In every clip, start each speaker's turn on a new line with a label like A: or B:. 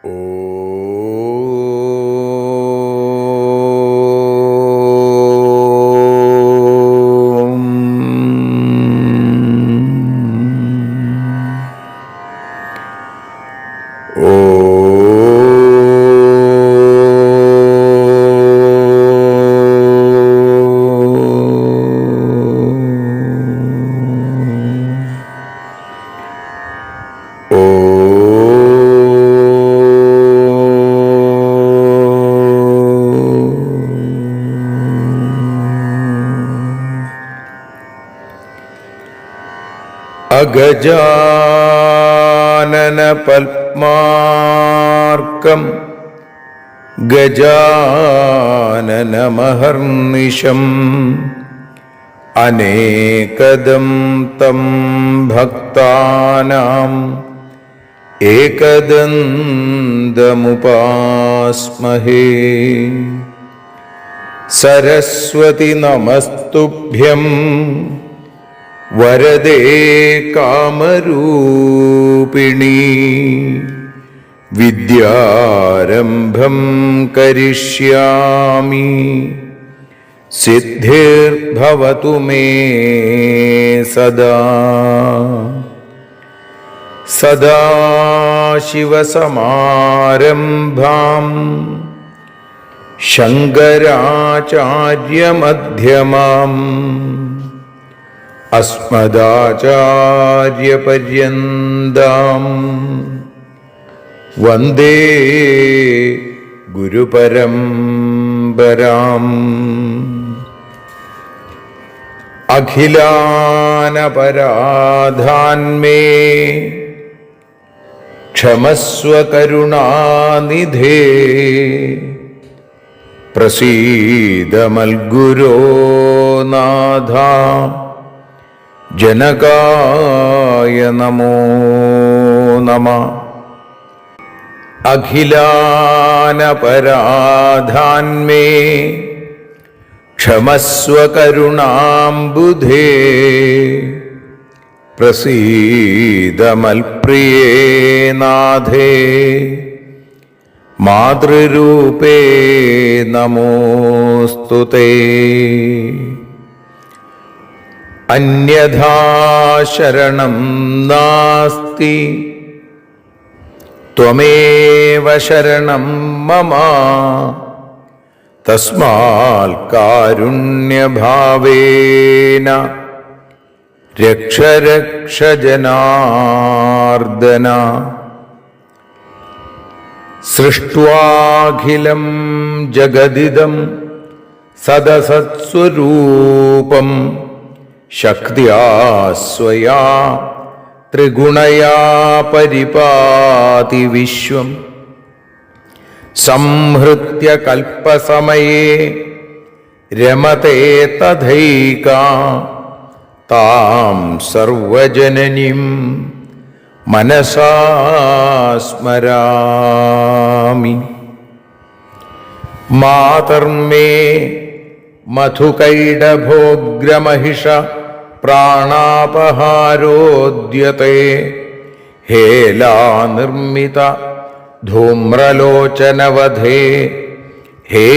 A: അഗജാനന പത്മാർക്കം ഗജാനനമഹർനിശം അനേകദം തം ഭക്താനാം ഏകദന്തമുപാസ്മഹേ. സരസ്വതി നമസ്തുഭ്യം വരദേ കാമരൂപിണി. വിദ്യാരംഭം കരിഷ്യാമി സിദ്ധിർഭവതു മേ സദാ. സദാശിവസമാരംഭാം ശങ്കരാചാര്യമധ്യമാം അസ്മദാചാര്യപര്യന്താം വന്ദേ ഗുരുപരമ്പരാം. അഖിലാനപരാധാന്മേ ക്ഷമസ്വ കരുണാനിധേ. പ്രസീദ മൽഗുരോ നാഥ ജനകായ നമോ നമഃ. അഖിലാനപരാധാന്മേ ക്ഷമസ്വ കരുണാംബുധേ. പ്രസീദ മൽപ്രിയേ നാഥേ മാതൃരൂപേ നമോസ്തുതേ. അന്യഥാ ശരണം നാസ്തി ത്വമേവ ശരണം മമ. തസ്മാൽ കാരുണ്യഭാവേന രക്ഷ രക്ഷ ജനാർദ്ദന. സൃഷ്ട്വാഖിലം ജഗദിദം സദസത്സ്വരൂപം ശക്ത്യാ സ്വയാ ത്രിഗുണയാ പരിപാതി വിശ്വം. സംഹൃത്യ കൽപ്പസമയേ രമതേ തഥൈകാ താം സർവജനനീം മനസാ സ്മരാമി. മാതർമേ മധുകൈടഭോഗ്രമഹിഷ പ്രാണാപഹാരോദ്യത്തെ. ഹേലാനിർമ്മിത ധൂമ്രലോചനവധേ. ഹേ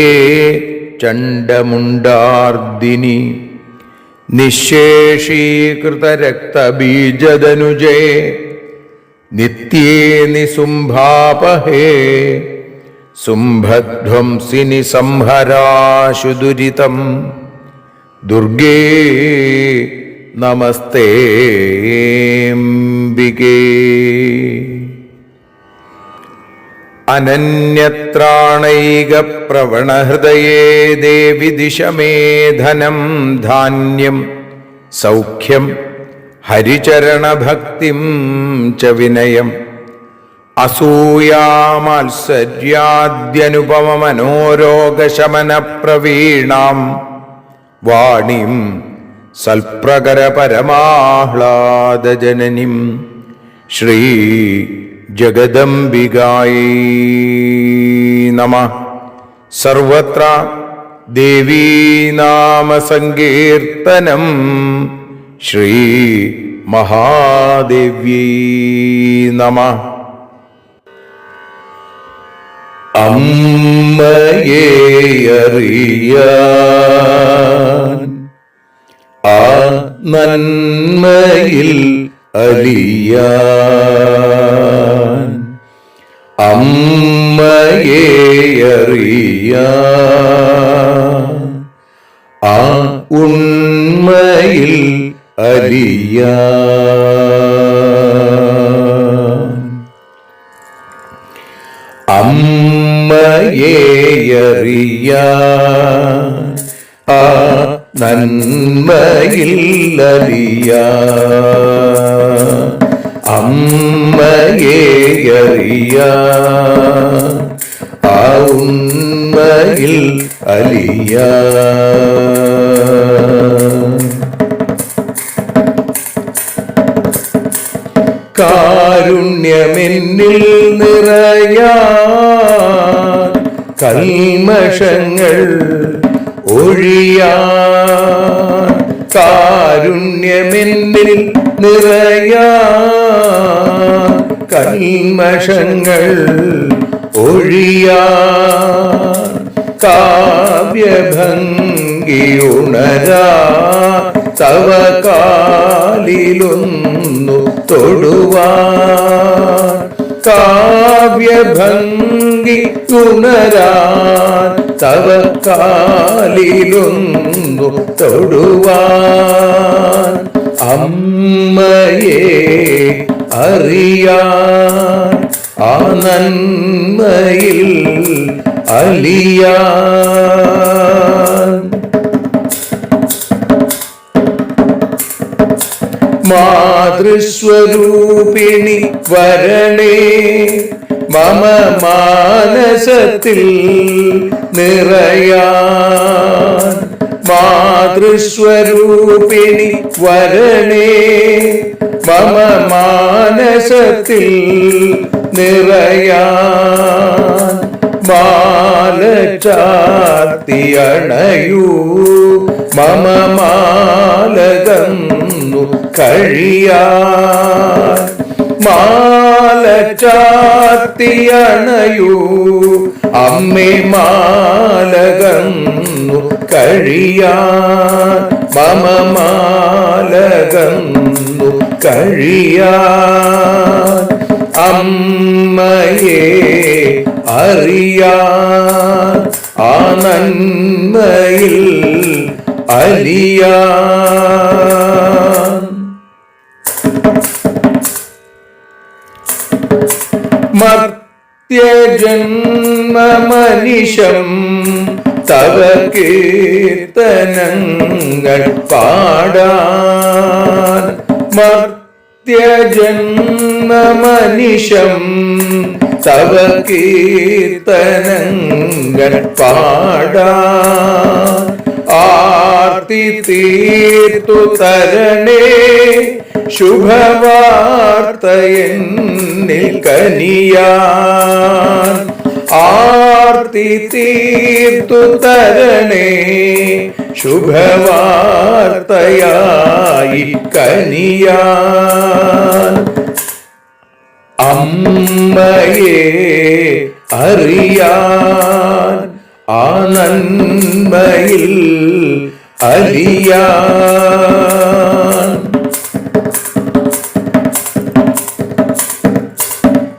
A: ചണ്ഡമുണ്ഡാർദിനി നിശേഷീകൃതരക്തബീജദനുജേ. നിത്യേ നിസുംഭാപഹേ സുംഭധ്വംസിനി സംഹരാശു ദുരിതം. ദുർഗേ നമസ്തേംബികേ. അനന്യത്രാണൈകപ്രവണഹൃദയേ ദേവി ദിശ മേ ധനം ധാന്യം സൗഖ്യം ഹരിചരണഭക്തിം ച വിനയം. അസൂയാമാത്സര്യാദ്യനുപമമനോരോഗശമനപ്രവീണാം വാണിം സൽപ്രകരപരമാഹ്ലാദജനനിം ശ്രീ ജഗദംബികായൈ നമഃ. സർവത്ര ദേവീനാമസങ്കീർത്തനം ശ്രീ മഹാദേവ്യൈ നമഃ. അമ്മയെ അറിയാൻ ആ നന്മയിൽ അലിയാൻ അമ്മയെ അറിയാൻ ആ ഉണ്മയിൽ അലിയാൻ അമ്മയെ അറിയാൻ ആ നന്മയിൽ അലിയാൻ അമ്മയെ അറിയാൻ ആ ഉണ്മയിൽ അലിയാൻ കാരുണ്യമെന്നിൽ നിറയാൻ കൽമഷങ്ങൾ ഒഴിയാൻ കാരുണ്യമെന്നിൽ നിറയാൻ കൽമഷങ്ങൾ ഒഴിയാൻ കാവ്യഭംഗി ഉണരാ തവ കാലിലൊന്നു തൊടുവാൻ കാവ്യഭംഗി ഉണരാൻ തവ കാലിലൊന്നു തൊടുവാൻ അമ്മയെ അറിയാൻ ആ നന്മയിൽ അലിയാൻ മാതൃസ്വരൂപിണി വരണേ മമ മാനസത്തിൽ നിറയാൻ മാതൃസ്വരൂപിണി വരണേ മമ മാനസത്തിൽ നിറയാൻ മാല ചാർത്തിയണയൂ മമ മാലകന്നു കഴിയാൻ മാല ചാർത്തിയണയൂ അമ്മേ മാലകന്നു കഴിയാൻ മമ മാലകന്നു കഴിയാൻ അമ്മയെ അറിയാൻ ആ നന്മയിൽ അലിയാൻ മർത്യജന്മമനിശം തവ കീർത്തനങ്ങൾ പാടാൻ മർത്യജന്മമനിശം തവ കീർത്തനങ്ങൾ പാടാൻ ആർത്തി തീർത്തു തരണേ ശുഭവാർത്തയെന്നിൽ കനിയാൻ ആർത്തി തീർത്തു തരണേ ശുഭവാർത്തയായി കനിയാൻ അമ്മയെ അറിയാൻ ആ നന്മയിൽ അലിയാൻ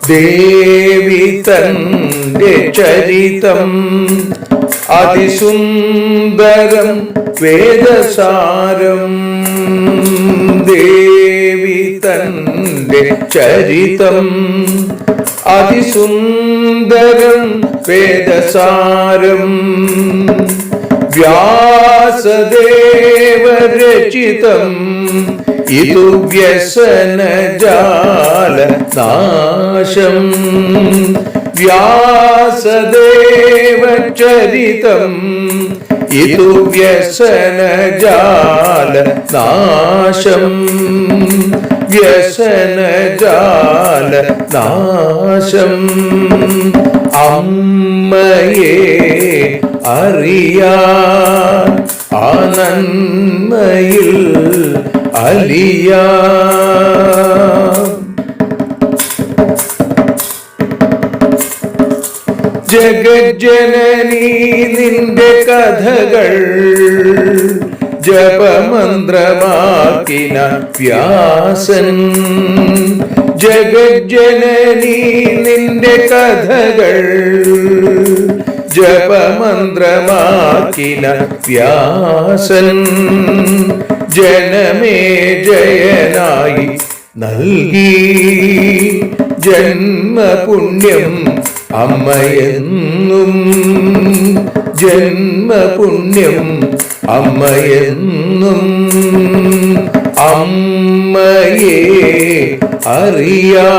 A: ദേവി തന്റെ ചരിതം അതിസുന്ദരം വേദസാരം ദേവി തന്റെ ചരിതം അതിസുന്ദരം വേദസാരം വ്യാസദേവരചിതം ഇതു വ്യസനജാലനാശം വ്യാസദേവചരിതം ഇതു വ്യസനജാലനാശം വ്യസനജാലനാശം അമ്മയെ അറിയാൻ ആ നന്മയിൽ അലിയാൻ ജഗജ്ജനനീ നിന്റെ കഥകൾ ജപമന്ത്രമാക്കിന വ്യാസൻ. ജഗജ്ജനനീ നിന്റെ കഥകൾ ജപമന്ത്രമാക്കിന വ്യാസൻ. ജനമേ ജയനായി നൽകി ജന്മപുണ്യം അമ്മയെന്നും. ജന്മപുണ്യം അമ്മയെന്നും. അമ്മയെ അറിയാ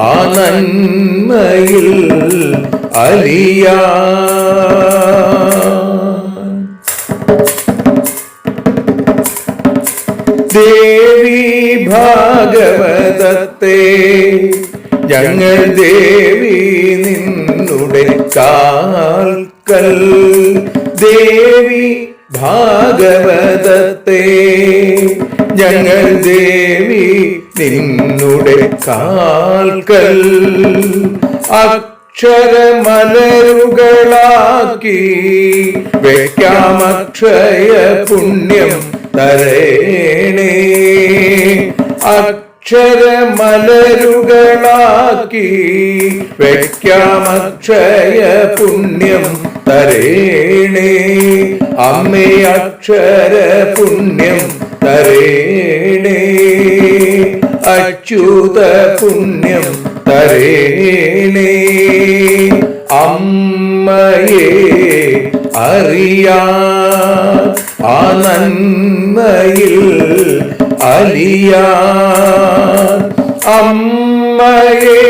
A: ആ നന്മയിൽ അലിയാ. ദേവി ഭാഗവതത്തെ ഞങ്ങൾ ദേവി നിന്നുടെ കാൽക്കൽ. ദേവി ഭാഗവതത്തെ ഞങ്ങൾ ദേവി നിന്നുടെ കാൽക്കൽ. അക്ഷരമലരുകളാക്കി വെക്കാമക്ഷയ പുണ്യം തരേണേ. അക്ഷരമലരുകളാക്കി വെക്കാമക്ഷയ പുണ്യം തരേണേ. അമ്മേ അക്ഷര പുണ്യം തരേണേ. അച്യുത പുണ്യം തരേണേ. അമ്മയെ അറിയാ ആ നന്മയിൽ അലിയാ. അമ്മയെ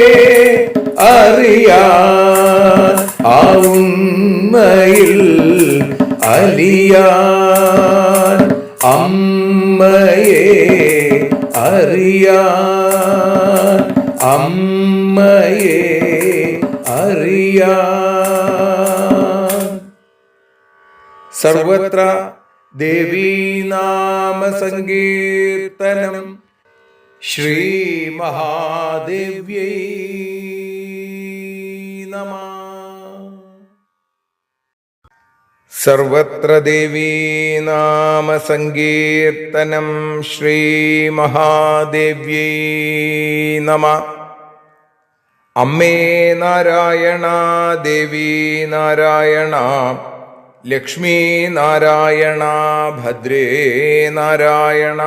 A: അറിയാ ആ ഉണ്മയിൽ അലിയാ. അമ്മയെ അറിയാ. അമ്മയെ അറിയാ. സർവത്ര ദേവീനാമ സങ്കീർത്തനം. ശ്രീ മഹാദേവ്യൈ നമഃ. സർവത്ര ദേവീനാമ സങ്കീർത്തനം. ശ്രീ മഹാദേവ്യൈ നമഃ. അമ്മേ നാരായണ, ദേവി നാരായണ, ലക്ഷ്മി നാരായണ, ഭദ്രേ നാരായണ.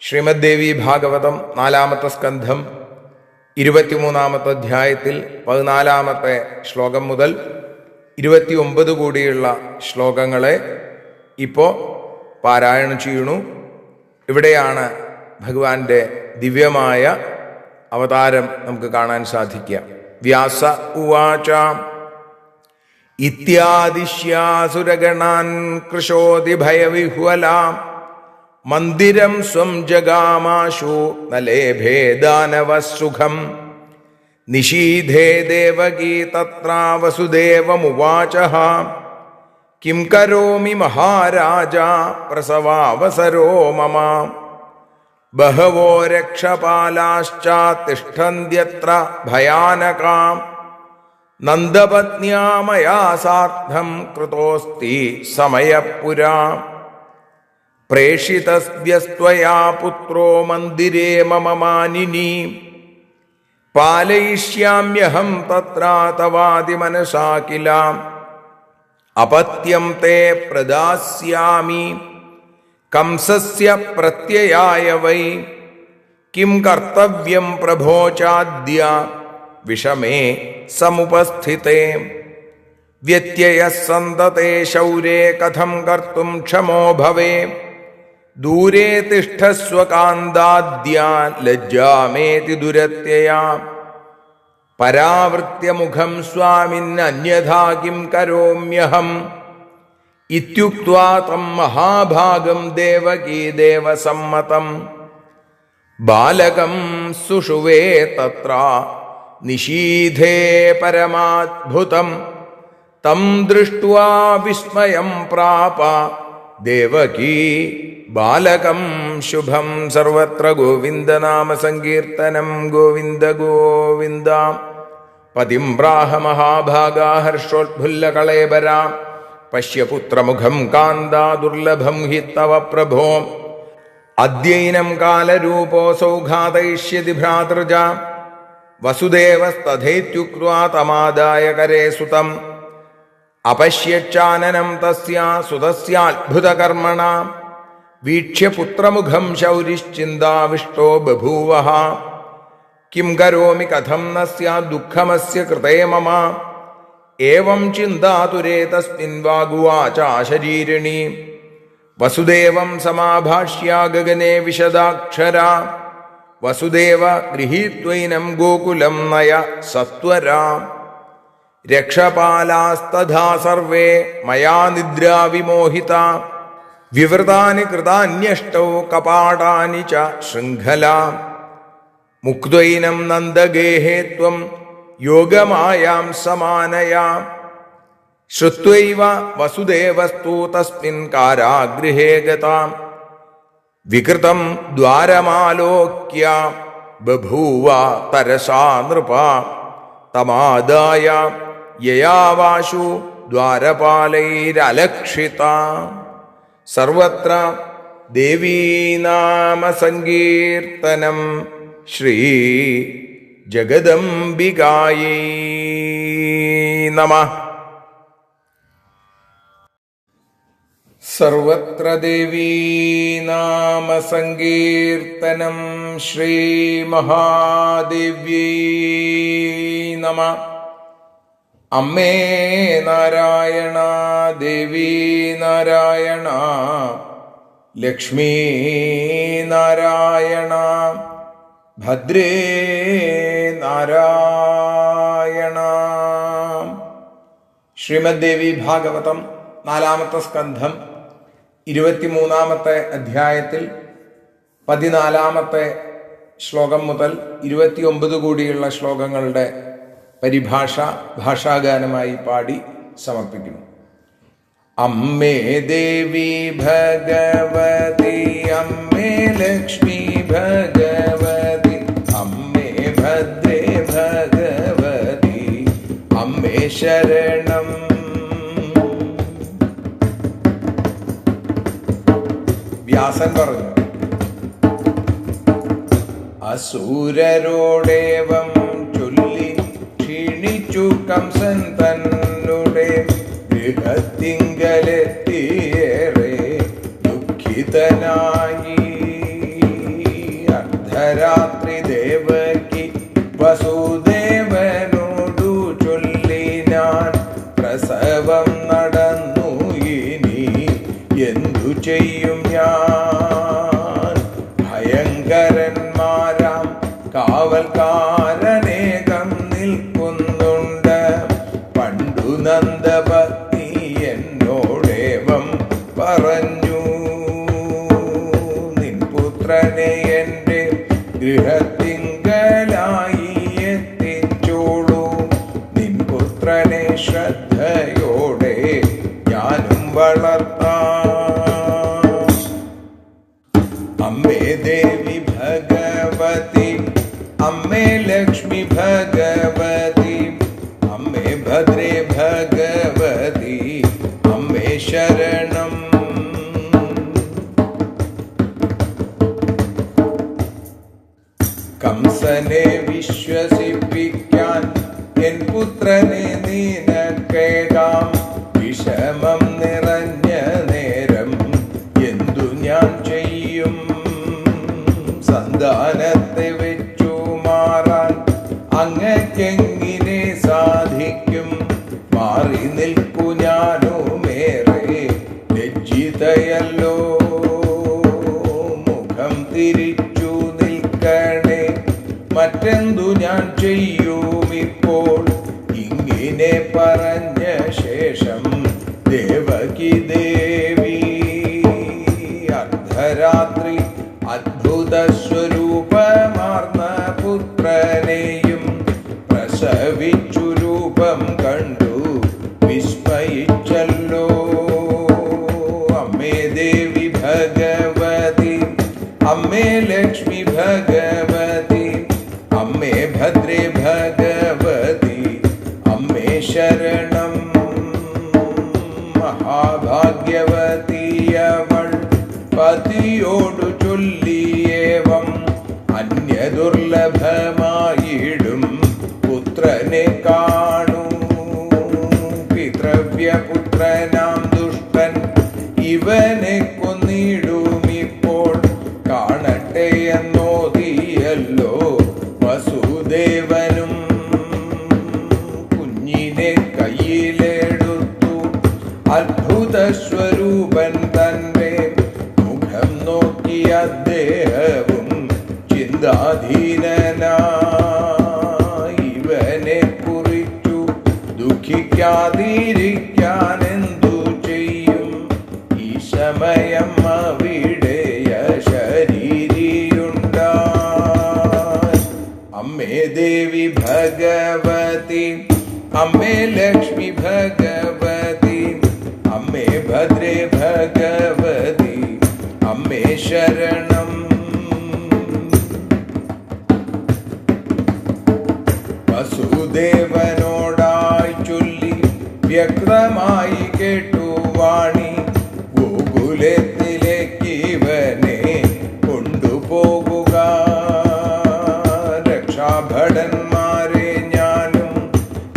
A: ശ്രീമദ് ദേവി ഭാഗവതം 4-ാമത്തെ സ്കന്ധം 23-ാമത്തെ അധ്യായത്തിൽ 14-ാമത്തെ ശ്ലോകം മുതൽ 29 കൂടിയുള്ള ശ്ലോകങ്ങളെ ഇപ്പോൾ പാരായണം ചെയ്യണു. ഇവിടെയാണ് ഭഗവാന്റെ ദിവ്യമായ അവതാരം നമുക്ക് കാണാൻ സാധിക്കുക. വ്യാസ ഉവാച ഇത്യാദിശ്യാസുരഗണാൻ കൃശോതി ഭയവിഹ്വലാം മന്ദിരം സ്വം ജഗാമാശു നലേഭേ ദാനവസുഖം. നിഷീധേ ദേവകീ തത്രാ വസുദേവമുവാചഃ കിം കരോമി മഹാരാജ പ്രസവാവസരോ മമ. ബഹവോ രക്ഷപാലാശ്ച തിഷ്ഠന്ത്യത്ര ഭയാനകാം. നന്ദപത്ന്യാ മയാ സാർദ്ധം കൃതോസ്തി സമയപുരാ. പ്രേഷിതസ്ത്വയാ പുത്രോ മന്ദിരേ മമ മാനിനി. പാലയിഷ്യാമ്യഹം തത്ര തവാദിമനസാ കില. അപത്യം തേ പ്രദാസ്യാമി കംസസ്യ പ്രത്യയായ വൈ. കിം കർത്തവ്യം പ്രഭോ ചാദ്യ വിഷമേ സമുപസ്ഥിതേ. വ്യത്യയഃ സന്തതേ ശൗരേ കഥം കർത്തും ക്ഷമോ ഭവേ. ദൂരേ തിഷ്ഠസ്വ കാന്താദ്യ ലജ്ജാമേതി ദുരത്യയാ. പരാവൃത്യ മുഖം സ്വാമിന്നന്യഥാ കിം കരോമ്യഹം. ഇത്യുക്ത്വാ തം മഹാഭാഗം ദേവകീ ദേവസമ്മതം. ബാലകം സുഷുവേ തത്ര നിഷീധേ പരമാദ്ഭുതം. തം ദൃഷ്ട്വാ വിസ്മയം പ്രാപ ദേവകീ ബാലകം ശുഭം. സർവത്ര ഗോവിന്ദനാമ സങ്കീർത്തനം. ഗോവിന്ദ ഗോവിന്ദ. പതിം പ്രാഹ മഹാഭാഗാ ഹർഷോത്ഫുല്ലകളേബരാ പശ്യപുത്രമുഖം കാന്താ ദുർലഭം ഹി തവ പ്രഭോ അദ്യൈനം കാലരൂപോऽസൗ ഘാതയിഷ്യതി ഭ്രാതൃജ വസുദേവസ്തഥേത്യുക്ത്വാ തമാദായ കരേ സുതം അപശ്യച്ചാനനം തസ്യാ സുതസ്യാത്ഭുതകർമ്മണ വീക്ഷ്യ പുത്രമുഖം ശൗരിശ്ചിന്താവിഷ്ടോ ബഭൂവഃ കിം കരോമി കഥം ന സ്യാദ് ദുഃഖമസ്യ കൃതേ മമ ഏവം ചിന്താതുരേ തസ്മിൻ വാഗുവാചാശരീരിണി വസുദേവം സമാഭാഷ്യ ഗഗനെ വിശദാക്ഷരാ വസുദേവ ഗൃഹീത്വൈനം ഗോകുലം നയ സത്വരാ രക്ഷപാലാസ്തഥാ സർവേ മയാ നിദ്രാ വിമോഹിതാ വിവൃതാനി കൃതാന്യഷ്ടൗ കപാടാനി ച ശൃംഖലാ മുക്തൈനം നന്ദഗേഹേ ത്വം യോഗമായാം സമാനയാ ശ്രുത്വൈവ വസുദേവസ്തു തസ്മിൻ കാരാഗൃഹേ ഗതാം വികൃതം ദ്വാരമാലോക്യ ബഭൂവ തരസാ നൃപ തമാദായ യയാവാശു ദ്വാരപാലൈരലക്ഷിത സർവത്ര ദേവീനാമസങ്കീർത്തനം ശ്രീ ജഗദംബികായൈ നമഃ. സർവത്ര ദേവീനാമസങ്കീർത്തനം ശ്രീ മഹാദേവ്യൈ നമഃ. അമ്മേ നാരായണ, ദേവീ നാരായണ, ലക്ഷ്മീ നാരായണ, ഭദ്രേ നാരായണ. ശ്രീമദ് ദേവി ഭാഗവതം 4-ാമത്തെ സ്കന്ധം 23-ാമത്തെ അധ്യായത്തിൽ 14-ാമത്തെ ശ്ലോകം മുതൽ 29 കൂടിയുള്ള ശ്ലോകങ്ങളുടെ പരിഭാഷ ഭാഷാഗാനമായി പാടി സമർപ്പിക്കുന്നു. അമ്മേ ദേവി ഭഗവതി, അമ്മേ ലക്ഷ്മി ഭഗവതി, അമ്മേ ഭദ്രേ ഭഗവതി, അമ്മേ ശരണം. വ്യാസൻ പറഞ്ഞു, അസൂരരോടേവം ചൊല്ലി ക്ഷീണിച്ചു കംസൻ തന്നുടെ ഗൃഹത്തിങ്കലെത്തിയേറെ ദുഃഖിതനായി. അർദ്ധരാത്രി ദേവകി വസുദേവനോടു ചൊല്ലിനാൻ, പ്രസവം നടന്നു ഇനി എന്തു ചെയ്യും ഞാൻ. ഭയങ്കരന്മാരാം കാവൽക്കാരനേകം നിൽക്കുന്നുണ്ട്. പണ്ടു നന്ദപത്നി എന്നോടേവം പറഞ്ഞു, നിൻ പുത്രനെ എൻ്റെ ഗൃഹത്തിങ്കലായി എത്തിച്ചോളൂ. നിൻ പുത്രനെ ശ്രദ്ധയോടെ ഞാനും വളർത്താം. അമ്മേ ദേവി ഭഗവതി, അമ്മേ ലക്ഷ്മി ഭഗവതി, അമ്മേ ഭദ്രേ ഭഗവതി, അമ്മേ ശരണം. കംസനെ വിശ്വസിപ്പിക്കാൻ എൻ പുത്രനെ നിനക്കേകാം. വിഷമം നിറഞ്ഞ നേരം എന്തു ഞാൻ ചെയ്യും. സന്താനത്തെ വെച്ചു മാറാൻ അങ്ങക്കെങ്ങനെ സാധിക്കും. മാറി നിൽക്കു ഞാനുമേറെ ലജ്ജിതയല്ലോ. മുഖം തിരിച്ചു നിൽക്കണേ, മറ്റെന്തു ഞാൻ ചെയ്യുമിപ്പോൾ. ഇങ്ങനെ പറഞ്ഞ ശേഷം ദേവകി ദേവി അർദ്ധരാത്രി അദ്ഭുത സ്വരൂപമാർന്ന പുത്രനെയും പ്രസവിച്ചു രൂപം കണ്ടു വിസ്മയിച്ചല്ലോ. അമ്മേ ദേവി ഭഗവതി, അമ്മേ ലക്ഷ്മി ഭഗവതി, അമ്മേ ഭദ്രേ ഭഗവതി, ശരണം. മഹാഭാഗ്യവതിയവൾ പതിയോടു ചൊല്ലിയേവം അന്യദുർലഭമായിടും പുത്രനെ കാണൂ. പിതൃവ്യപുത്രനാം ദുഷ്ടൻ ഇവനെ കൊന്നിടുമിപ്പോൾ കാണട്ടെ എന്നോതിയല്ലോ വസുദേവനും. കുഞ്ഞിനെ കയ്യിലെടുത്തു അത്ഭുത സ്വരൂപൻ തന്റെ മുഖം നോക്കി അദ്ദേഹവും ചിന്താധീനനായി ഇവനെ കുറിച്ചു ദുഃഖിക്കാതിരിക്കാൻ എന്തു ചെയ്യും? ഈ സമയം അവിടെയ ശരീരിയുണ്ടായി. അമ്മേ ദേവി ഭഗവതി, അമ്മേ ലക്ഷ്മി ഭഗവതി, അമ്മേ ഭദ്രേ ഭഗവതി, അമ്മേ ശരണം. വസുദേവനോടായി ചൊല്ലി വ്യക്തമായി കേട്ടു വാണി, ഗോകുലത്തിലേക്ക് ഇവനെ കൊണ്ടുപോകുക. രക്ഷാഭടന്മാരെ ഞാനും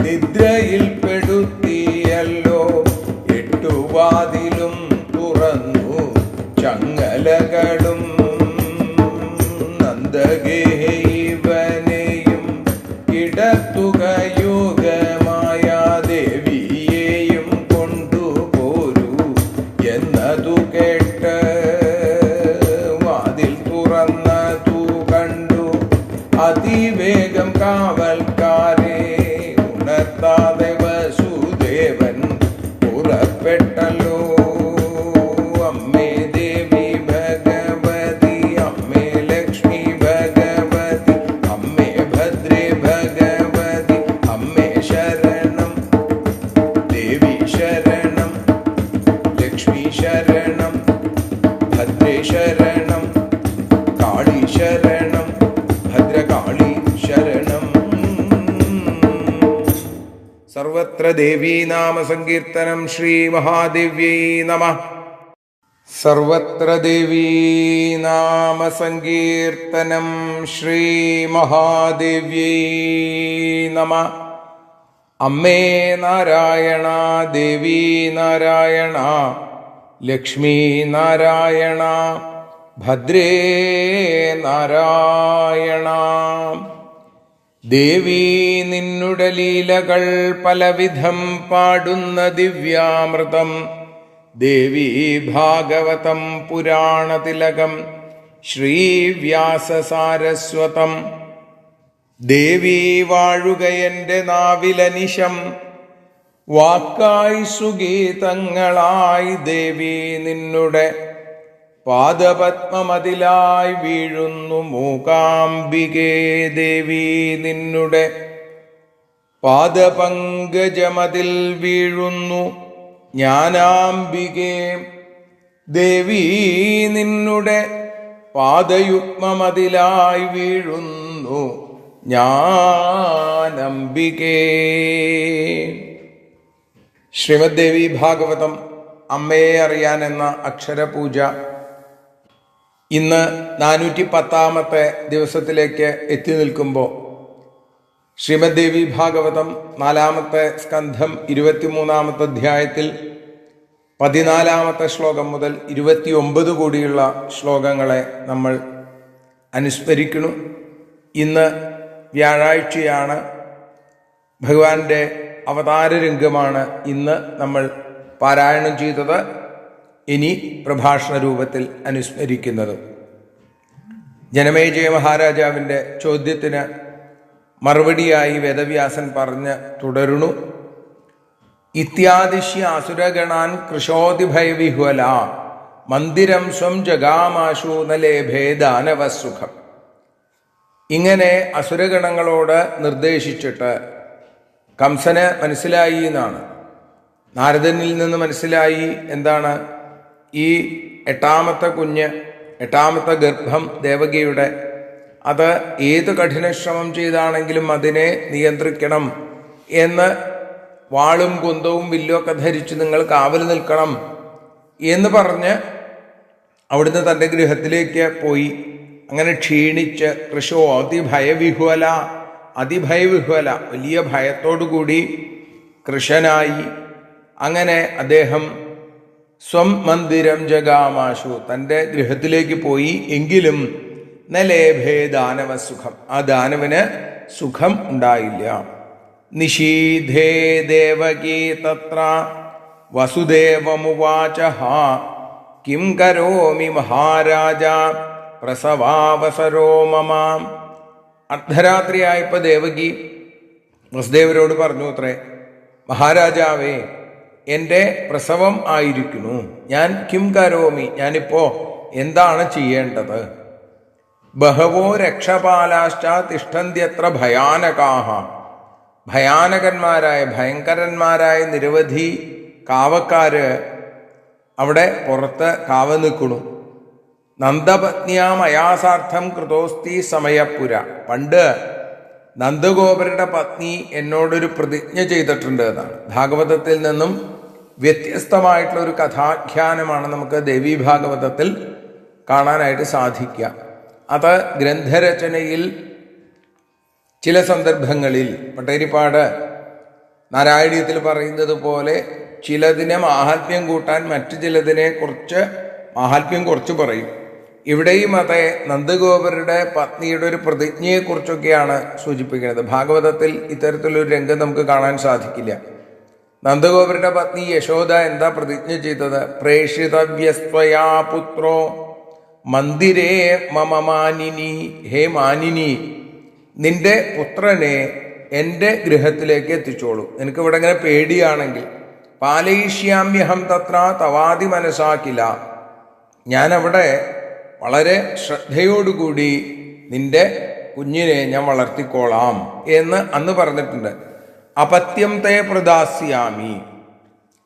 A: നിദ്രയിൽ പെടുത്തിയല്ലോ, 8 വാതിലും തുറന്നു ചങ്ങലകളും. നന്ദഗേ ഇവനെയും കിടത്തുക യോഗമായ ദേവിയെയും കൊണ്ടുപോരൂ എന്നതു കേട്ട് വാതിൽ തുറന്നതു കണ്ടു അതിവേഗം കാവൽക്കാരെ ഉണർത്താതെ വസുദേവൻ പുറപ്പെട്ടല്ലോ. അമ്മേ ദേവി ഭഗവതി, അമ്മേ ലക്ഷ്മി ഭഗവതി, അമ്മേ ഭദ്രേ ഭഗവതി, അമ്മേ ശരണം. ദേവി ശരണം, ലക്ഷ്മി ശരണം, ഭദ്രേ ശരണം, കാളി ശരണം, ഭദ്രകാളി ശരണം. സർവത്ര ദേവീ നാമ സങ്കീർത്തനം. ശ്രീ മഹാദേവ്യൈ നമഃ. സർവത്ര ദേവീ നാമ സങ്കീർത്തനം. ശ്രീ മഹാദേവ്യൈ നമഃ. അമ്മേ നാരായണ, ദേവി നാരായണ, ലക്ഷ്മി നാരായണ, ഭദ്രേ നാരായണ. ദേവി നിന്നുടെ ലീലകൾ പലവിധം പാടുന്ന ദിവ്യാമൃതം. ദേവി ഭാഗവതം പുരാണതിലകം ശ്രീവ്യാസസാരസ്വതം. ദേവി വാഴുകയെന്റെ നാവിലനിശം, വാക്കായി സുഗീതങ്ങളായി ദേവി നിന്നുടെ പാദപത്മമതിലായി വീഴുന്നു മൂകാംബികേ. ദേവി നിന്നുടെ പാദപങ്കജമതിൽ വീഴുന്നു ജ്ഞാനാംബികേ. ദേവി നിന്നുടെ പാദയുഗ്മമതിലായി വീഴുന്നു ജ്ഞാനാംബികേ. ശ്രീമദ് ദേവി ഭാഗവതം അമ്മയെ അറിയാൻ എന്ന അക്ഷരപൂജ ഇന്ന് 410 ദിവസത്തിലേക്ക് എത്തി നിൽക്കുമ്പോൾ ശ്രീമദ് ദേവി ഭാഗവതം 4-ാമത്തെ സ്കന്ധം 23-ാമത്തെ അധ്യായത്തിൽ 14-ാമത്തെ ശ്ലോകം മുതൽ 29 കൂടിയുള്ള ശ്ലോകങ്ങളെ നമ്മൾ അനുസ്മരിക്കുന്നു. ഇന്ന് വ്യാഴാഴ്ചയാണ്. ഭഗവാന്റെ അവതാരരംഗമാണ് ഇന്ന് നമ്മൾ പാരായണം ചെയ്തത്. ഇനി പ്രഭാഷണ രൂപത്തിൽ അനുസ്മരിക്കുന്നത്. ജനമേജയ മഹാരാജാവിൻ്റെ ചോദ്യത്തിന് മറുപടിയായി വേദവ്യാസൻ പറഞ്ഞ് തുടരുന്നു. ഇത്യാദിശ്യ അസുരഗണാൻ കൃശോതിഭയവിഹ്വല മന്ദിരം സ്വം ജഗാമാശു നലേഭേ ദാനവസുഖം. ഇങ്ങനെ അസുരഗണങ്ങളോട് നിർദ്ദേശിച്ചിട്ട് കംസന് മനസ്സിലായി എന്നാണ്. നാരദനിൽ നിന്ന് മനസ്സിലായി. എന്താണ്? ഈ 8-ാമത്തെ കുഞ്ഞ്, 8-ാമത്തെ ഗർഭം ദേവകിയുടെ, അത് ഏത് കഠിനശ്രമം ചെയ്താണെങ്കിലും അതിനെ നിയന്ത്രിക്കണം എന്ന് വാളും കുന്തവും വില്ലുമൊക്കെ ധരിച്ച് നിങ്ങൾ കാവൽ നിൽക്കണം എന്ന് പറഞ്ഞ് അവിടുന്ന് തൻ്റെ ഗൃഹത്തിലേക്ക് പോയി. അങ്ങനെ ക്ഷീണിച്ച് കൃശോ അതിഭയവിഹ്വല, വലിയ ഭയത്തോടുകൂടി കൃശനായി. അങ്ങനെ അദ്ദേഹം സ്വം മന്ദിരം ജഗാമാശു, തൻ്റെ ഗൃഹത്തിലേക്ക് പോയി. എങ്കിലും നലേഭേ ദാനവസുഖം, ആ ദാനവന് സുഖം ഉണ്ടായില്ല. നിഷീധേ ദേവകീ തത്ര വസുദേവമുവാച കിം കരോമി മഹാരാജ പ്രസവാവസരോ മമ. അർദ്ധരാത്രിയായപ്പോൾ ദേവകി വസുദേവരോട് പറഞ്ഞു അത്രേ, മഹാരാജാവേ, എൻ്റെ പ്രസവം ആയിരിക്കുന്നു. ഞാൻ കിം കരോമി, ഞാനിപ്പോ എന്താണ് ചെയ്യേണ്ടത്? ബഹവോ രക്ഷപാലാശ്ച തിഷ്ഠന്ത്യത്ര ഭയാനകാഹ, ഭയങ്കരന്മാരായ നിരവധി കാവക്കാര് അവിടെ പുറത്ത് കാവ നിൽക്കണു. നന്ദപത്നിയാം അയാസാർത്ഥം കൃതോസ്തി സമയപ്പുര. പണ്ട് നന്ദഗോപരുടെ പത്നി എന്നോടൊരു പ്രതിജ്ഞ ചെയ്തിട്ടുണ്ട് എന്നാണ്. ഭാഗവതത്തിൽ നിന്നും വ്യത്യസ്തമായിട്ടുള്ള ഒരു കഥാഖ്യാനമാണ് നമുക്ക് ദേവീ ഭാഗവതത്തിൽ കാണാനായിട്ട് സാധിക്കുക. അത് ഗ്രന്ഥരചനയിൽ ചില സന്ദർഭങ്ങളിൽ പട്ടേരിപ്പാട് നാരായണീയത്തിൽ പറയുന്നത് പോലെ ചിലതിനെ മാഹാത്മ്യം കൂട്ടാൻ മറ്റു ചിലതിനെ കുറിച്ച് മാഹാത്മ്യം കുറച്ച് പറയും. ഇവിടെയും അതെ, നന്ദഗോപരുടെ പത്നിയുടെ ഒരു പ്രതിജ്ഞയെക്കുറിച്ചൊക്കെയാണ് സൂചിപ്പിക്കുന്നത്. ഭാഗവതത്തിൽ ഇത്തരത്തിലൊരു രംഗം നമുക്ക് കാണാൻ സാധിക്കില്ല. നന്ദഗോപരുടെ പത്നി യശോദ എന്താ പ്രതിജ്ഞ ചെയ്തത്? പ്രേഷിതവ്യസ്ത്വയാ പുത്രോ മന്ദിരേ മമ മാനിനി, ഹേ മാനിനി, നിന്റെ പുത്രനെ എൻ്റെ ഗൃഹത്തിലേക്ക് എത്തിച്ചോളൂ. എനിക്ക് ഇവിടെ ഇങ്ങനെ പേടിയാണെങ്കിൽ പാലയിഷ്യാമ്യഹം തത്ര തവാതി മനസാക്കില്ല, ഞാനവിടെ വളരെ ശ്രദ്ധയോടുകൂടി നിന്റെ കുഞ്ഞിനെ ഞാൻ വളർത്തിക്കോളാം എന്ന് അന്ന് പറഞ്ഞിട്ടുണ്ട്. അപത്യം തേ പ്രദാസ്യാമി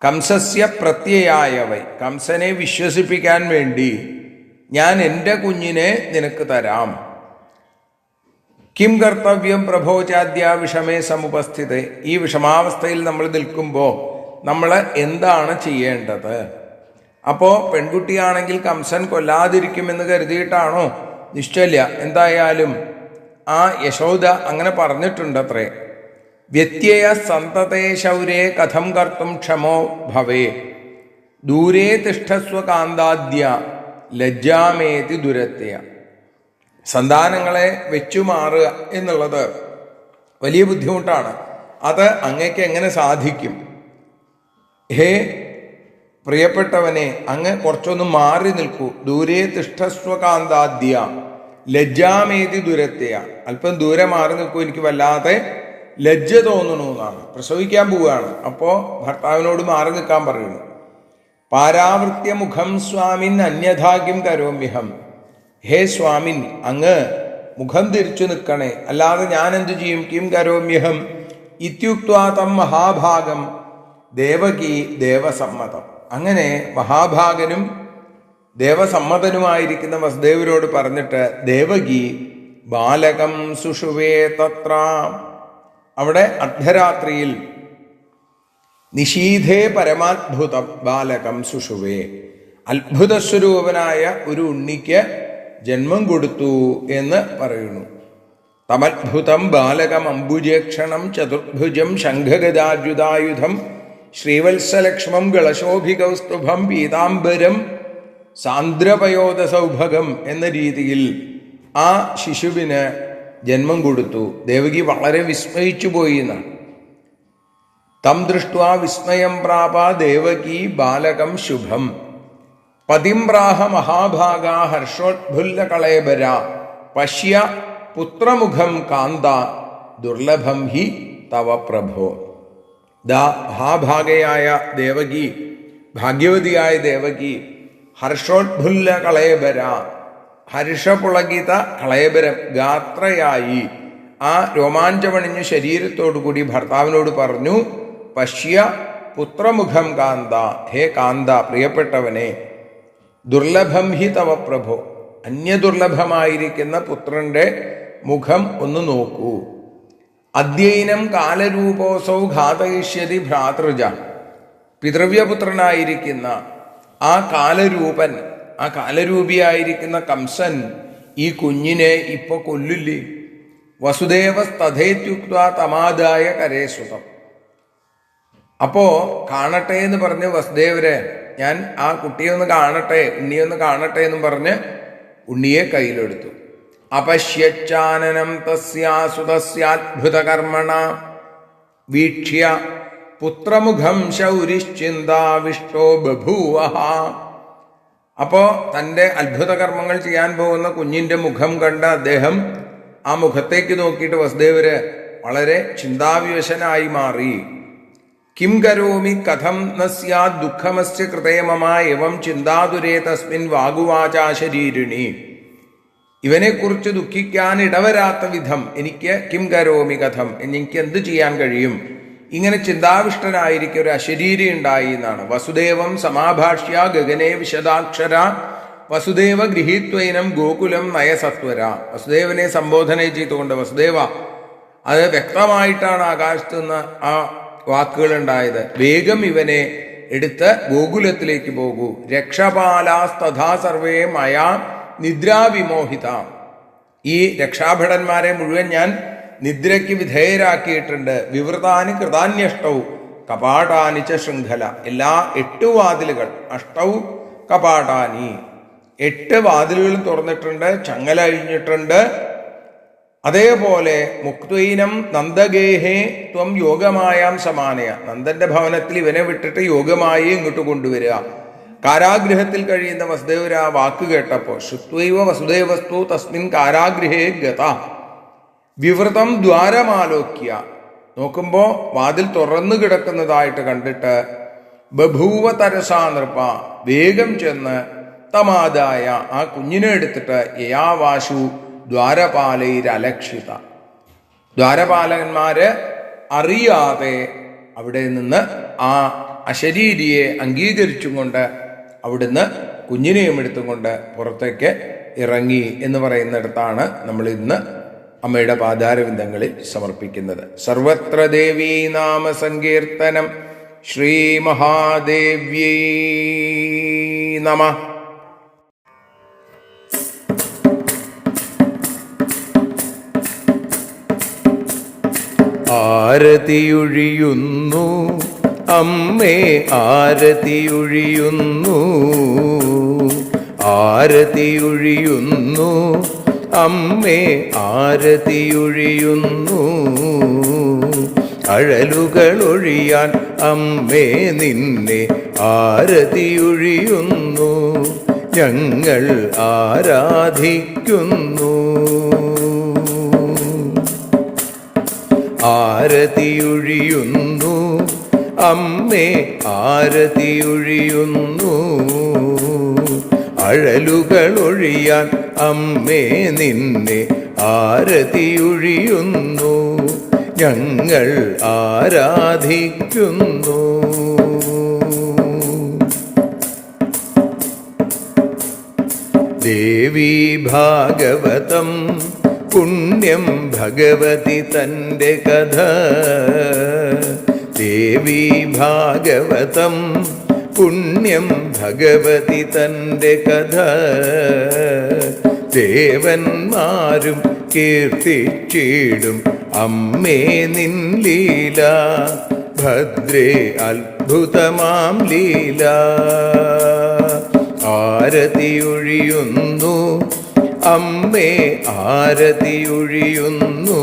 A: കംസസ്യ പ്രത്യയായവൈ, കംസനെ വിശ്വസിപ്പിക്കാൻ വേണ്ടി ഞാൻ എൻ്റെ കുഞ്ഞിനെ നിനക്ക് തരാം. കിം കർത്തവ്യം പ്രഭോചാദ്യ വിഷമേ സമുപസ്ഥിത, ഈ വിഷമാവസ്ഥയിൽ നമ്മൾ നിൽക്കുമ്പോൾ നമ്മൾ എന്താണ് ചെയ്യേണ്ടത്? അപ്പോൾ പെൺകുട്ടിയാണെങ്കിൽ കംസൻ കൊല്ലാതിരിക്കുമെന്ന് കരുതിയിട്ടാണോ? നിശ്ചയില്ല. എന്തായാലും ആ യശോദ അങ്ങനെ പറഞ്ഞിട്ടുണ്ടത്രേ. വ്യത്യയ സന്തതേ ശൗരേ കഥം കർത്തും ക്ഷമോ ഭവേ, ദൂരേ തിഷ്ഠസ്വ കാന്താദ്യ ലജ്ജാമേതി ദുരത്യ. സന്താനങ്ങളെ വെച്ചുമാറുക എന്നുള്ളത് വലിയ ബുദ്ധിമുട്ടാണ്. അത് അങ്ങക്ക് എങ്ങനെ സാധിക്കും? ഹേ പ്രിയപ്പെട്ടവനെ, അങ്ങ് കുറച്ചൊന്ന് മാറി നിൽക്കൂ. ദൂരേ തിഷ്ഠസ്വകാന്താദ്യ ലജ്ജാമേതി ദുരത്യ, അല്പം ദൂരെ മാറി നിൽക്കൂ, എനിക്ക് വല്ലാതെ ലജ്ജ തോന്നുന്നു എന്നാണ്. പ്രസവിക്കാൻ പോവുകയാണ്, അപ്പോൾ ഭർത്താവിനോട് മാറി നിൽക്കാൻ പറയുന്നു. പാരാവൃത്യ മുഖം സ്വാമിൻ അന്യഥാകിം കരോമ്യഹം, ഹേ സ്വാമിൻ, അങ്ങ് മുഖം തിരിച്ചു നിൽക്കണേ, അല്ലാതെ ഞാൻ എന്തു ചെയ്യും? കിം കരോമ്യഹം ഇത്യുക്ത്വാ തം മഹാഭാഗം ദേവകി ദേവസമ്മതം. അങ്ങനെ മഹാഭാഗനും ദേവസമ്മതനുമായിരിക്കുന്ന വസുദേവരോട് പറഞ്ഞിട്ട് ദേവകി ബാലകം സുഷുവേ തത്ര, അവിടെ അർദ്ധരാത്രിയിൽ നിഷീധേ പരമാത്ഭുതം ബാലകം സുഷുവേ, അത്ഭുതസ്വരൂപനായ ഒരു ഉണ്ണിക്ക് ജന്മം കൊടുത്തു എന്ന് പറയുന്നു. തമത്ഭുതം ബാലകം അംബുജേക്ഷണം ചതുർഭുജം ശംഖഗദായുധായുധം ശ്രീവത്സലക്ഷ്മം ഗളശോഭികൗസ്തുഭം പീതാംബരം സാന്ദ്രപയോധ സൗഭഗം എന്ന രീതിയിൽ ആ ശിശുവിന് ജന്മം കൊടുത്തു. ദേവകി വളരെ വിസ്മയിച്ചു പോയി എന്നാണ്. തം ദൃഷ്ട്വാ വിസ്മയം പ്രാപ ദേവകി ബാലകം ശുഭം പതിം പ്രാഹ മഹാഭാഗ ഹർഷോദ്ഭുല്ല കളേബര പശ്യ പുത്രമുഖം കാന്ത ദുർലഭം ഹി തവ പ്രഭോ. ദാ മഹാഭാഗയായ ദേവകി, ഭാഗ്യവതിയായ ദേവകി, ഹർഷോദ്ഭുല്ല കളേബര, ഹർഷപുളകിത കളേബരം ഗാത്രയായി ആ രോമാഞ്ചമണിഞ്ഞ ശരീരത്തോടുകൂടി ഭർത്താവിനോട് പറഞ്ഞു, പശ്യ പുത്രമുഖം കാന്ത, ഹേ കാന്ത, പ്രിയപ്പെട്ടവനെ, ദുർലഭം ഹി തവ പ്രഭോ, അന്യദുർലഭമായിരിക്കുന്ന പുത്രന്റെ മുഖം ഒന്ന് നോക്കൂ. അദ്യൈനം കാലരൂപോസൗ ഘാതയിഷ്യതി ഭ്രാതൃജ. പിതൃവ്യപുത്രനായിരിക്കുന്ന ആ കാലരൂപൻ, ആ കാലരൂപിയായിരിക്കുന്ന കംസൻ ഈ കുഞ്ഞിനെ ഇപ്പൊ കൊല്ലില്ലേ? വസുദേവസ്തഥേത്യുക്ത തമാദായ കരേസുതം. അപ്പോ കാണട്ടെ എന്ന് പറഞ്ഞ് വസുദേവരെ, ഞാൻ ആ കുട്ടിയെ ഒന്ന് കാണട്ടെ, ഉണ്ണിയൊന്ന് കാണട്ടെ എന്നും പറഞ്ഞ് ഉണ്ണിയെ കയ്യിലെടുത്തു. അപശ്യച്ചാനനം തസ്യാസുതസ്യാത്ഭുതകർമ്മണ വീക്ഷ്യ പുത്രമുഖം ശൗരിശ്ചിന്താവിഷ്ടോ ബഭൂവഹ. അപ്പോ തൻ്റെ അത്ഭുതകർമ്മങ്ങൾ ചെയ്യാൻ പോകുന്ന കുഞ്ഞിന്റെ മുഖം കണ്ട അദ്ദേഹം ആ മുഖത്തേക്ക് നോക്കിയിട്ട് വസുദേവര് വളരെ ചിന്താവിവശനായി മാറി. കിം കരോമി കഥം ന സ്യാദ് ദുഃഖമസ്യ കൃതേ മമ എവം ചിന്താതുരേ തസ്മിൻ വാഗുവാചാ ശരീരിണി. ഇവനെക്കുറിച്ച് ദുഃഖിക്കാൻ ഇടവരാത്ത വിധം എനിക്ക് കിം കരോമി കഥം, എനിക്ക് എന്ത് ചെയ്യാൻ കഴിയും? ഇങ്ങനെ ചിന്താവിഷ്ടനായിരിക്കും ഒരു അശരീരി ഉണ്ടായി എന്നാണ്. വസുദേവം സമാഭാഷ്യ ഗഗനേ വിശദാക്ഷര വസുദേവ ഗൃഹീത്വൈനം ഗോകുലം നയസത്വര. വസുദേവനെ സംബോധന ചെയ്തുകൊണ്ട്, വസുദേവ, അത് വ്യക്തമായിട്ടാണ് ആകാശത്ത് നിന്ന് ആ വാക്കുകൾ ഉണ്ടായത്. വേഗം ഇവനെ എടുത്ത് ഗോകുലത്തിലേക്ക് പോകൂ. രക്ഷപാലാസ്തഥാ സർവേ മയാ നിദ്രാവിമോഹിത. ഈ രക്ഷാഭടന്മാരെ മുഴുവൻ ഞാൻ നിദ്രയ്ക്ക് വിധേയരാക്കിയിട്ടുണ്ട്. വിവൃതാനി കൃതാന്യഷ്ടൗ കപാടാനി ച ശൃംഖല. എല്ലാ 8 വാതിലുകൾ, അഷ്ടൗ കപാടാനി, 8 വാതിലുകളും തുറന്നിട്ടുണ്ട്, ചങ്ങല അഴിഞ്ഞിട്ടുണ്ട്. അതേപോലെ മുക്തൈനം നന്ദഗേഹേ ത്വം യോഗമായാം സമാനയ. നന്ദന്റെ ഭവനത്തിൽ ഇവനെ വിട്ടിട്ട് യോഗമായി ഇങ്ങോട്ട് കൊണ്ടുവരിക. കാരാഗൃഹത്തിൽ കഴിയുന്ന വസുദേവർ ആ വാക്ക് കേട്ടപ്പോ ശ്രുത്വൈവ വസുദേവസ്തു തസ്മിൻ കാരാഗൃഹേ ഗത വിവൃതം ദ്വാരമാലോക്യ. നോക്കുമ്പോ വാതിൽ തുറന്നു കിടക്കുന്നതായിട്ട് കണ്ടിട്ട് ബഭൂവ തരസാ നൃപ, വേഗം ചെന്ന് തമാദായ, ആ കുഞ്ഞിനെ എടുത്തിട്ട് യയാവാശു ദ്വാരപാലൈരലക്ഷിത. ദ്വാരപാലകന്മാര് അറിയാതെ അവിടെ നിന്ന് ആ അശരീരിയെ അംഗീകരിച്ചും കൊണ്ട് അവിടുന്ന് കുഞ്ഞിനെയും എടുത്തും കൊണ്ട് പുറത്തേക്ക് ഇറങ്ങി എന്ന് പറയുന്നിടത്താണ് നമ്മൾ ഇന്ന് അമ്മയുടെ പാദാരവിന്ദങ്ങളിൽ സമർപ്പിക്കുന്നത്. സർവത്ര ദേവീ നാമ സങ്കീർത്തനം. ശ്രീ മഹാദേവ്യൈ നമഃ.
B: ആരതിയൊഴിയുന്നു അമ്മേ, ആരതിയൊഴിയുന്നു, ആരതിയൊഴിയുന്നു അമ്മേ, ആരതിയൊഴിയുന്നു. അഴലുകളൊഴിയാൻ അമ്മേ നിന്നെ ആരതിയൊഴിയുന്നു. ഞങ്ങൾ ആരാധിക്കുന്നു. ആരതിയൊഴിയുന്നു അമ്മേ, ആരതിയൊഴിയുന്നു. അഴലുകളൊഴിയാൻ അമ്മേ നിന്നെ ആരതിയൊഴിയുന്നു. ഞങ്ങൾ ആരാധിക്കുന്നു. ദേവി ഭാഗവതം പുണ്യം ഭഗവതി തൻ്റെ കഥ. ദേവി ഭാഗവതം പുണ്യം ഭഗവതി തൻ്റെ കഥ. ദേവന്മാരും കീർത്തിച്ചിടും അമ്മേ നിൻ ലീല. ഭദ്രേ അത്ഭുതമാം ലീല. ആരതിയൊഴിയുന്നു അമ്മേ, ആരതിയൊഴിയുന്നു.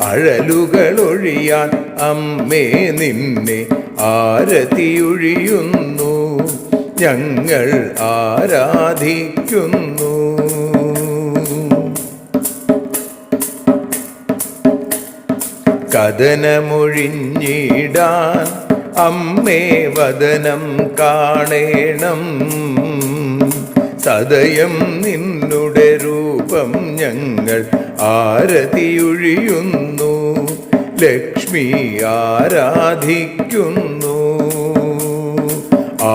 B: അഴലുകളൊഴിയാൻ അമ്മേ നിന്നെ ആരതിയൊഴിയുന്നു. ഞങ്ങൾ ആരാധിക്കുന്നു. കഥനമൊഴിഞ്ഞിടാൻ അമ്മേ വദനം കാണേണം. സദയം നിന്നുടെ രൂപം ഞങ്ങൾ ആരതിയൊഴിയുന്നു. ലക്ഷ്മി ആരാധിക്കുന്നു.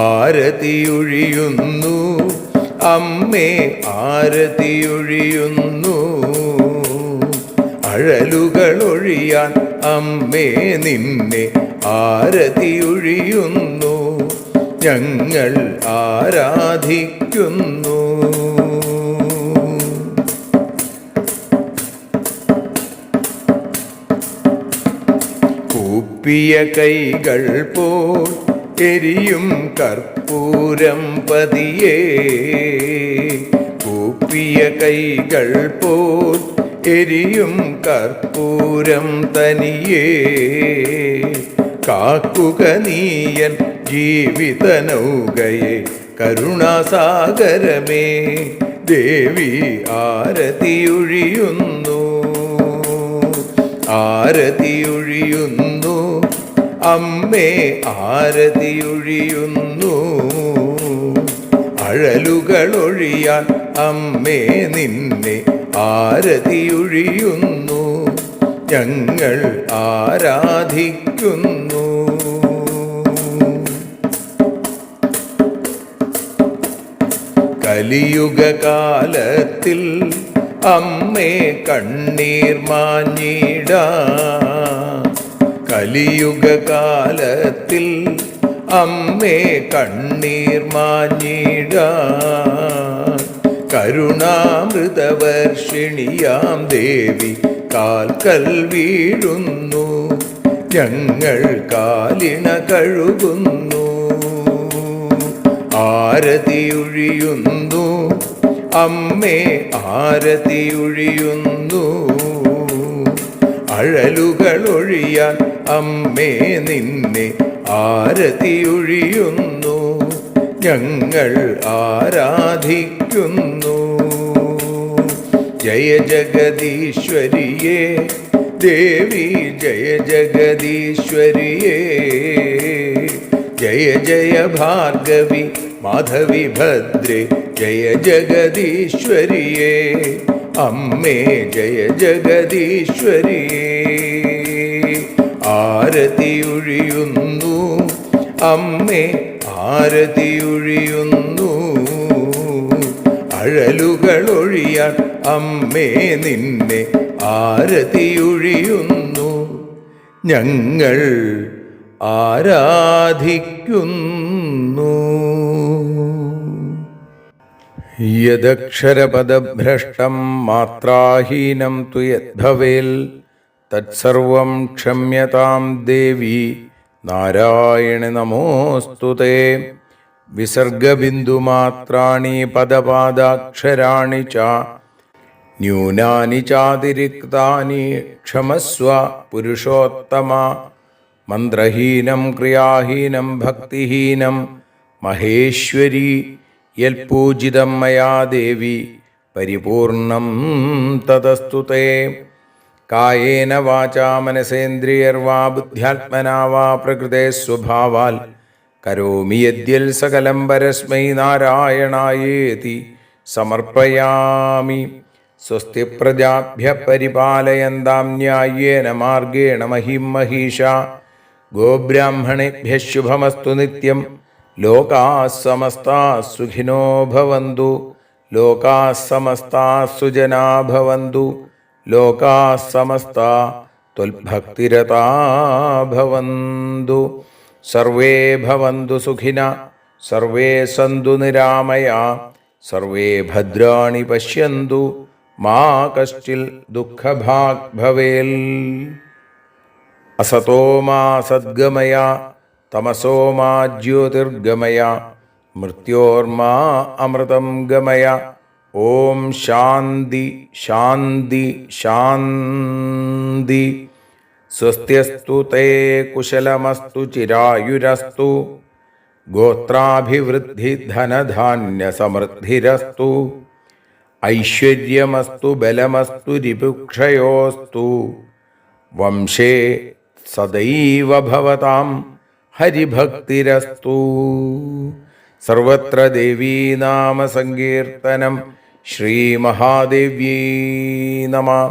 B: ആരതിയൊഴിയുന്നു അമ്മേ, ആരതിയൊഴിയുന്നു. അഴലുകളൊഴിയാൻ അമ്മേ നിന്നെ ആരതിയൊഴിയുന്നു, ഞങ്ങൾ ആരാധിക്കുന്നു. കൂപ്പിയ കൈകൾ പോൽ എരിയും കർപ്പൂരം പതിയേ, കൂപ്പിയ കൈകൾ പോൽ എരിയും കർപ്പൂരം തനിയേ, കാക്കുക നീയൻ ജീവിത നൗകയെ കരുണാസാഗരമേ, ദേവി ആരതിയൊഴിയുന്നു, ആരതിയൊഴിയുന്നു, അമ്മേ ആരതിയൊഴിയുന്നു. അഴലുകളൊഴിയാൻ അമ്മേ നിന്നെ ആരതിയൊഴിയുന്നു, ഞങ്ങൾ ആരാധിക്കുന്നു. കലിയുഗകാലത്തിൽ അമ്മേ കണ്ണീർ മാഞ്ഞിടാൻ, കലിയുഗകാലത്തിൽ അമ്മേ കണ്ണീർ മാഞ്ഞിടാൻ, കരുണാമൃതവർഷിണിയാം ദേവി കാൽക്കൽ വീഴുന്നു, ഞങ്ങൾ കാലിണ കഴുകുന്നു. ആരതിയൊഴിയുന്നു അമ്മേ ആരതിയൊഴിയുന്നു, അഴലുകളൊഴിയാൻ അമ്മേ നിന്നെ ആരതിയൊഴിയുന്നു, ഞങ്ങൾ ആരാധിക്കുന്നു. ജയ ജഗദീശ്വരിയേ ദേവി, ജയ ജഗദീശ്വരിയേ, ജയ ജയ ഭാർഗവി മാധവി ഭദ്രേ, ജയ ജഗദീശ്വരിയേ അമ്മേ, ജയ ജഗദീശ്വരിയേ. ആരതിയൊഴിയുന്നു അമ്മേ ആരതിയൊഴിയുന്നു, അഴലുകളൊഴിയാൻ അമ്മേ നിന്നെ ആരതിയൊഴിയുന്നു, ഞങ്ങൾ ആരാധിക്കുന്നു. യദക്ഷരപദഭ്രഷ്ടം മാത്രാഹീനം തു യദ്ഭവേൽ തത്സർവം ക്ഷമ്യതാം ദേവി നാരായണ നമോസ്തുതേ. വിസർഗബിന്ദുമാത്രാണി പദപാദാക്ഷരാണി ച ന്യൂനാനി ചാതിരിക്താനി ക്ഷമസ്വ പുരുഷോത്തമ. മന്ത്രഹീനം ക്രിയാഹീനം ഭക്തിഹീനം മഹേശ്വരി യൽപൂജിതം മയാ ദേവി പരിപൂർണം തതസ്തുതേ. കായേന വാചാ മനസേന്ദ്രിയർവാ ബുദ്ധ്യാത്മനാ വാ പ്രകൃതേ സ്വഭാവാൽ കരോമി യദ്യൽ സകലം പരസ്മൈ നാരായണായേതി സമർപ്പയാമി. സ്വസ്തി പ്രജാഭ്യഃ പരിപാലയന്താം ന്യായേന മാർഗേണ മഹിം മഹീഷാ. ഗോബ്രാഹ്മണേഭ്യഃ ശുഭമസ്തു നിത്യം. ലോകാഃ സമസ്താഃ സുഖിനോ ഭവന്തു. ലോകാഃ സമസ്താഃ സുജനാ ഭവന്തു. ലോകാഃ സമസ്താഃ ത്വൽഭക്തിരതാ ഭവന്തു. സർവേ ഭവന്തു സുഖിനഃ. സർവേ സന്തു നിരാമയാ. സർവേ ഭദ്രാണി പശ്യന്തു. മാ കശ്ചിൽ ദുഃഖഭാഗ് ഭവേൽ. അസതോ മാ സദ്ഗമയ. തമസോ മാ ജ്യോതിർഗമയ. മൃത്യോർമാ അമൃതം ഗമയ. ഓം ശാന്തി ശാന്തി ശാന്തി. സ്വസ്ത്യസ്തു തേ കുശലമസ്തു ചിരായുരസ്തു. ഗോത്രാഭിവൃദ്ധി ധനധാന്യ സമൃദ്ധിരസ്തു. ഐശ്വര്യമസ്തു ബലമസ്തു രിപുക്ഷയോസ്തു. വംശേ സദൈവ ഭവതാം ഹരിഭക്തിരസ്തു. സർവത്ര ദേവീനാമ സങ്കീർത്തനം. ശ്രീമഹാദേവ്യൈ നമഃ.